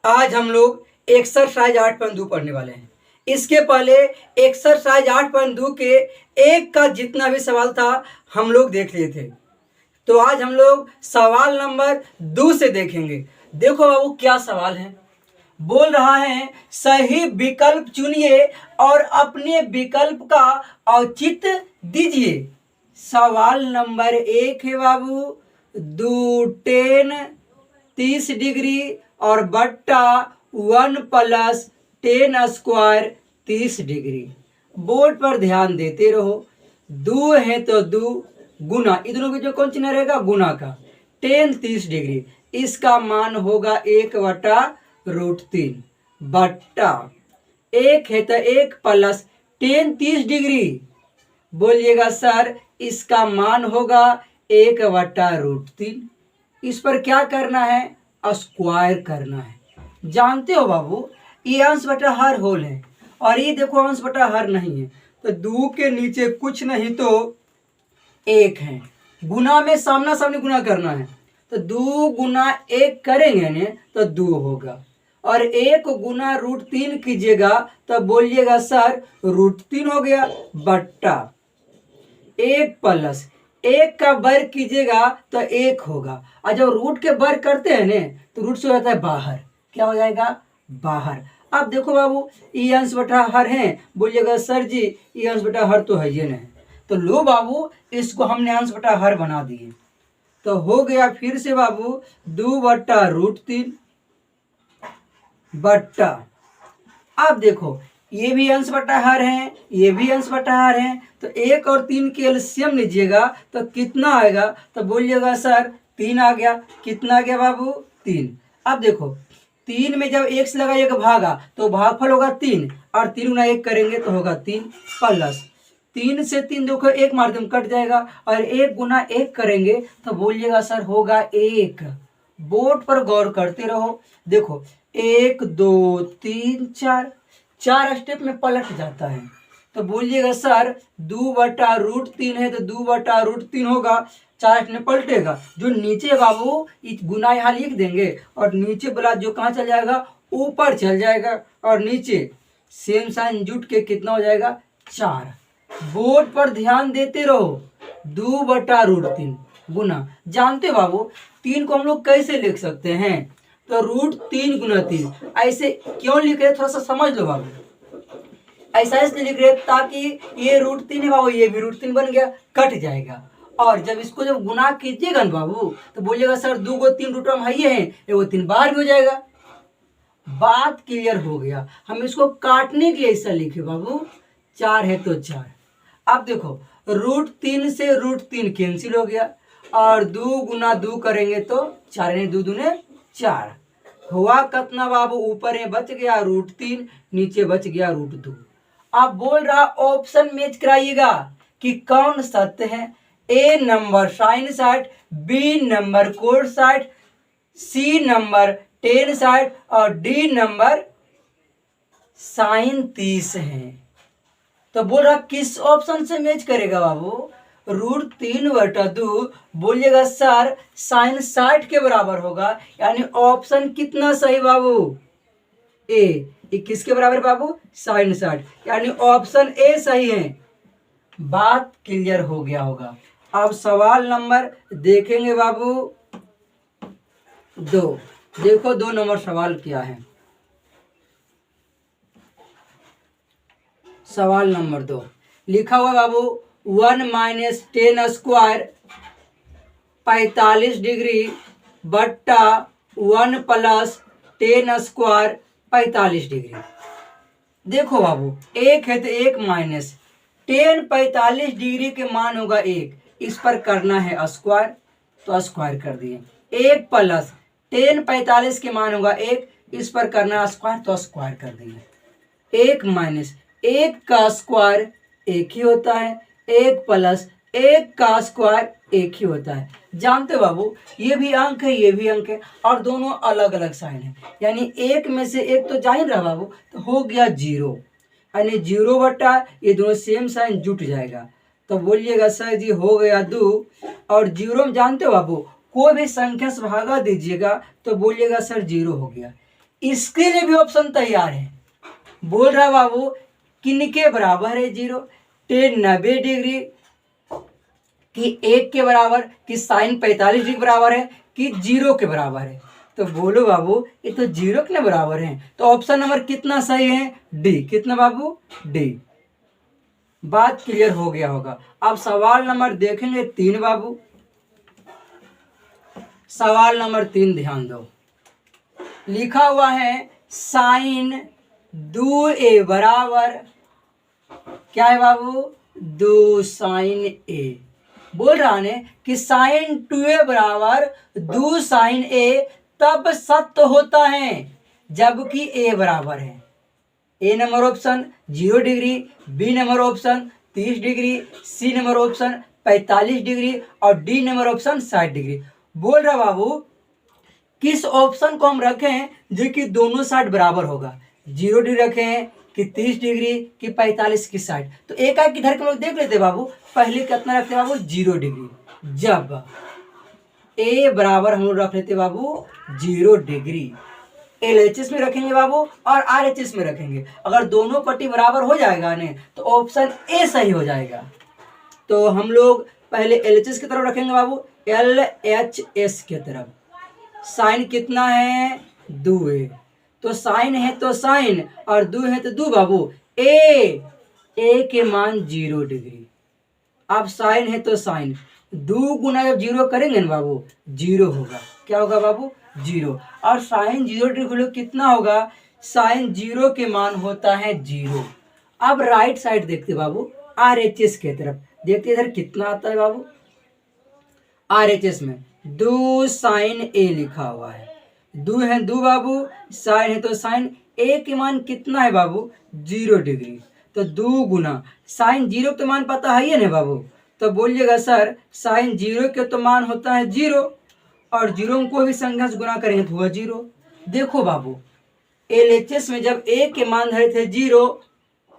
आज हम लोग एक्सरसाइज 8.2 पढ़ने वाले हैं। इसके पहले एक्सरसाइज 8.2 के एक का जितना भी सवाल था हम लोग देख लिए थे। तो आज हम लोग सवाल नंबर 2 से देखेंगे। देखो बाबू क्या सवाल है। बोल रहा है सही विकल्प चुनिए और अपने विकल्प का औचित्य दीजिए। सवाल नंबर 1 है बाबू, 2 tan 30 डिग्री और बट्टा 1 + tan स्क्वायर 30 डिग्री। बोर्ड पर ध्यान देते रहो। 2 है तो 2 गुना, इधरों के जो कौन चिन्ह रहेगा, गुना का। tan 30 डिग्री इसका मान होगा 1/√3 बट्टा 1 है तो 1 + tan 30 डिग्री। बोलिएगा सर इसका मान होगा 1/√3। इस पर क्या करना है, स्क्वायर करना है। जानते हो बाबू ये अंश बटा हर होल है और ये देखो अंश बटा हर नहीं है, तो 2 के नीचे कुछ नहीं तो 1 है। गुना में सामना सामने गुना करना है, तो 2 गुना 1 करेंगे ने तो 2 होगा और 1 गुना √3 कीजिएगा तो बोलिएगा सर √3 हो गया बट्टा 1 + 1 का वर्ग कीजिएगा तो 1 होगा और जब रूट के वर्ग करते हैं ने तो रूट से हो जाता है बाहर। क्या हो जाएगा, बाहर। अब देखो बाबू ये अंश बटा हर है, बोलिएगा सर जी ये अंश बटा हर तो है ये नहीं, तो लो बाबू इसको हमने अंश बटा हर बना दिए। तो हो गया फिर से बाबू 2/√3 बट्टा, अब देखो ये भी अंश बटा हर है, ये भी अंश बटा हर है, तो 1 और 3 के एलसीएम लीजिएगा तो कितना आएगा, तो बोलिएगा सर 3 आ गया। कितना आ गया बाबू, 3। अब देखो 3 में जब 1 से लगाइएगा भागा तो भागफल होगा 3 और 3 गुना 1 करेंगे तो होगा 3 + 3 से 3 देखो 1 माध्यम कट जाएगा और 1 गुना 1 करेंगे तो बोलिएगा सर होगा 1। बोर्ड पर गौर करते रहो। देखो 1 2 3 4 4 स्टेप में पलट जाता है, तो बोलिएगा सर 2/√3 है तो 2/√3 होगा। 4 स्टेप में पलटेगा, जो नीचे बाबू गुना यहाँ लिख देंगे और नीचे वाला जो कहाँ चल जाएगा, ऊपर चल जाएगा और नीचे सेम साइन जुट के कितना हो जाएगा, 4। बोर्ड पर ध्यान देते रहो। 2/√3 गुना, जानते बाबू 3 को हम लोग कैसे लिख सकते हैं, तो √3 गुना 3। ऐसे क्यों लिख रहे, थोड़ा सा समझ लो बाबू। ऐसा इसलिए लिख रहे ताकि ये √3 है बाबू, ये भी √3 बन गया, कट जाएगा। और जब इसको जब गुना कीजिएगा ना बाबू तो बोलिएगा सर 2 को 3 रूट हम है ही है, वो 3 बाहर भी हो जाएगा। बात क्लियर हो गया। हम इसको काटने के लिए ऐसा लिखे बाबू, 4 है तो 4। अब देखो √3 से √3 कैंसिल हो गया और 2 गुना 2 करेंगे तो 4 ने 2 दूने 4। हुआ कितना बाबू, ऊपर में बच गया √3, नीचे बच गया √2। अब बोल रहा ऑप्शन मैच कराइएगा कि कौन सत्य है। A number sine side, B number cot side, C number tan side और डी नंबर साइन 30 है। तो बोल रहा किस ऑप्शन से मैच करेगा बाबू, √3/2। बोलिएगा सर साइन 60 के बराबर होगा, यानी ऑप्शन कितना सही बाबू, ए। ये किसके बराबर बाबू, साइन 60, यानी ऑप्शन ए सही है। बात क्लियर हो गया होगा। अब सवाल नंबर देखेंगे बाबू 2। देखो 2 नंबर सवाल क्या है। सवाल नंबर 2 लिखा हुआ बाबू 1 - tan स्क्वायर 45 डिग्री बट्टा 1 + tan स्क्वायर 45 डिग्री। देखो बाबू 1 है तो 1 माइनस tan 45 डिग्री के मान होगा 1, इस पर करना है स्क्वायर तो स्क्वायर कर दिए। 1 + tan 45 के मान होगा 1, इस पर करना है स्क्वायर तो स्क्वायर कर दिए। 1 - 1 का स्क्वायर 1 ही होता है, 1 + 1 का स्क्वायर 1 ही होता है। जानते बाबू ये भी अंक है, ये भी अंक है और दोनों अलग अलग साइन है, यानी 1 में से 1 तो जा ही रहा बाबू, तो हो गया 0, यानी 0 बटा ये दोनों सेम साइन जुट जाएगा। तो बोलिएगा सर जी हो गया 2 और 0 में जानते हो बाबू कोई भी संख्या से भागा दीजिएगा तो बोलिएगा सर 0 हो गया। इसके लिए भी ऑप्शन तैयार है। बोल रहा बाबू किनके बराबर है जीरो, टेन 90 डिग्री कि 1 के बराबर, कि साइन 45 डिग्री बराबर है, कि जीरो के बराबर है। तो बोलो बाबू ये तो जीरो के बराबर है, तो ऑप्शन नंबर कितना सही है, डी। कितना बाबू, डी। बात क्लियर हो गया होगा। अब सवाल नंबर देखेंगे 3 बाबू। सवाल नंबर 3 ध्यान दो, लिखा हुआ है साइन 2a बराबर, क्या है बाबू, 2 साइन ए। बोल रहा है कि साइन 2a बराबर 2 साइन ए तब सत्य होता है जबकि a बराबर है। A number option 0 degree, B number option 30 degree, C number option 45 degree और डी नंबर ऑप्शन 60 डिग्री। बोल रहा बाबू किस ऑप्शन को हम रखें जो कि दोनों साइड बराबर होगा, 0 डिग्री रखें कि 30 डिग्री कि 45 की साइड। तो एक एक इधर के लोग देख लेते बाबू, पहले कितना रखते बाबू, 0 डिग्री। जब ए बराबर हम लोग रख लेते बाबू 0 डिग्री, LHS में रखेंगे बाबू और RHS में रखेंगे। अगर दोनों पट्टी बराबर हो जाएगा ने तो ऑप्शन ए सही हो जाएगा। तो हम लोग पहले LHS की तरफ रखेंगे बाबू, LHS की तरफ। साइन कितना है, 2a, तो साइन है तो साइन और 2 है तो 2 बाबू। ए के मान 0 डिग्री। अब साइन है तो साइन, 2 गुना जब 0 करेंगे ना बाबू 0 होगा। क्या होगा बाबू, 0। और साइन 0 डिग्री कितना होगा, साइन 0 के मान होता है 0। अब राइट साइड देखते बाबू, RHS की तरफ देखते, इधर कितना आता है बाबू, RHS में 2 साइन ए लिखा हुआ है। 2 है 2 बाबू, साइन है तो साइन, ए के मान कितना है बाबू, 0 डिग्री। तो 2 गुना साइन 0 के मान पता है ना बाबू, तो बोलिएगा सर साइन 0 के तो मान होता है 0 और 0 को भी संख्या से गुना करेंगे तो हुआ 0। देखो बाबू LHS में जब ए के मान धरे थे 0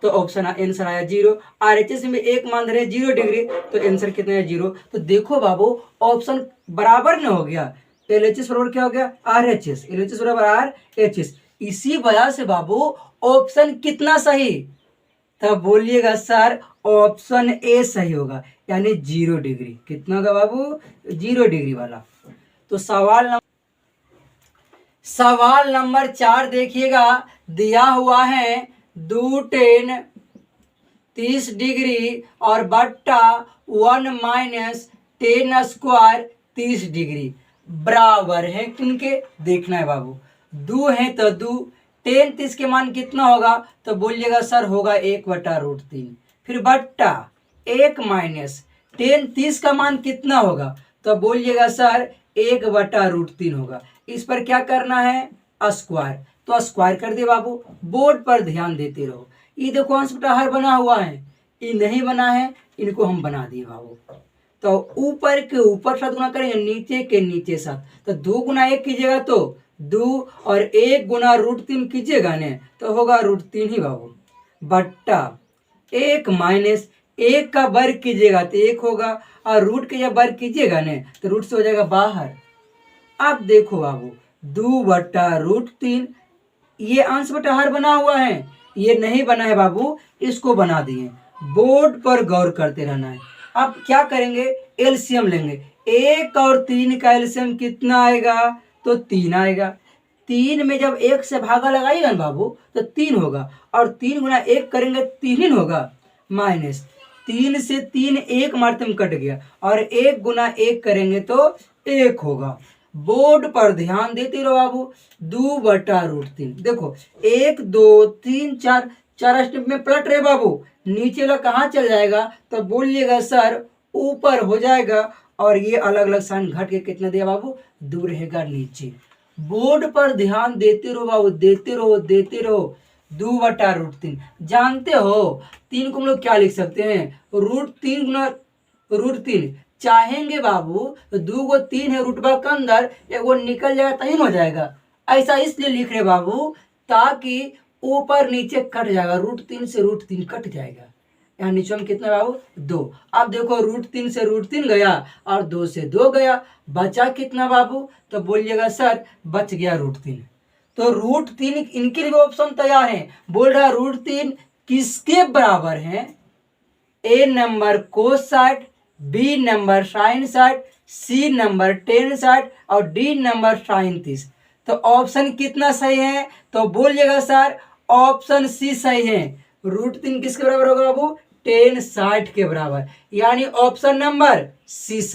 तो ऑप्शन आंसर आया 0। RHS में एक मान धरे 0 डिग्री तो आंसर कितना है, 0। तो देखो बाबू ऑप्शन बराबर न हो गया, LHS बराबर क्या हो गया, RHS। LHS बराबर RHS। इसी वजह से बाबू ऑप्शन कितना सही, तब बोलिएगा सर ऑप्शन ए सही होगा, यानी 0 डिग्री। कितना होगा बाबू, 0 डिग्री वाला। तो सवाल नंबर 4 देखिएगा, दिया हुआ है 2 tan 30 डिग्री और बट्टा 1 माइनस tan स्क्वायर 30 डिग्री बराबर है किनके, देखना है बाबू। 2 है तो 2, tan 30 के मान कितना होगा, तो बोलिएगा सर होगा 1/√3। फिर बट्टा 1 माइनस tan 30 का मान कितना होगा, तो बोलिएगा सर 1/√3 होगा। इस पर क्या करना है, स्क्वायर, तो स्क्वायर कर दे बाबू। बोर्ड पर ध्यान देते रहो। ये देखो अंश बटा हर बना हुआ है, ये नहीं बना है, इनको हम बना दिए बाबू। तो ऊपर के ऊपर 7 गुना करेंगे, नीचे के नीचे 7, तो 2 गुना 1 कीजिएगा तो 2 और 1 गुना √3 कीजिएगा ने तो होगा √3 ही बाबू। बट्टा 1 माइनस 1 का वर्ग कीजिएगा तो 1 होगा और रूट के जब वर्ग कीजिएगा ने तो रूट से हो जाएगा बाहर। अब देखो बाबू 2/√3, ये अंश बटा हर बना हुआ है, ये नहीं बना है बाबू, इसको बना दिए। बोर्ड पर गौर करते रहना है। अब क्या करेंगे, एलसीएम लेंगे। 1 और 3 का एलसीएम कितना आएगा, तो 3 आएगा। 3 में जब 1 से भागा लगाइएगा ना बाबू तो 3 होगा और 3 गुना 1 करेंगे 3 ही होगा, माइनस 3 से 3 1 मारते में कट गया और 1 गुना 1 करेंगे तो 1 होगा। बोर्ड पर ध्यान देते रहो बाबू। 2/√3 देखो 1 2 3 4 4 स्टेप में पलट रहे बाबू, नीचे वाला कहाँ चल जाएगा, तो बोलिएगा सर ऊपर हो जाएगा और ये अलग अलग साइन घट के कितना दिया बाबू, 2 रहेगा नीचे। बोर्ड पर ध्यान देते रहो बाबू, देते रहो। 2/√3 जानते हो 3 को हम लोग क्या लिख सकते हैं, √3 गुना √3। चाहेंगे बाबू तो 2 को 3 है रूट के अंदर, एगो निकल जाएगा तभी हो जाएगा। ऐसा इसलिए लिख रहे बाबू ताकि ऊपर नीचे कट जाएगा, √3 से √3 कट जाएगा। यहाँ नीचे में कितना बाबू, 2। अब देखो √3 से √3 गया और 2 से 2 गया, बचा कितना बाबू, तो बोलिएगा सर बच गया √3। तो √3 इनके लिए ऑप्शन तैयार है। बोल रहा √3 किसके बराबर है? A number cos 60, B number sine 60, C number tan 60 और डी नंबर साइन 30। तो ऑप्शन कितना सही है? तो बोलिएगा सर ऑप्शन सी सही है। √3 किसके बराबर होगा बाबू? टेन 60 के बराबर, यानी ऑप्शन नंबर सी सही।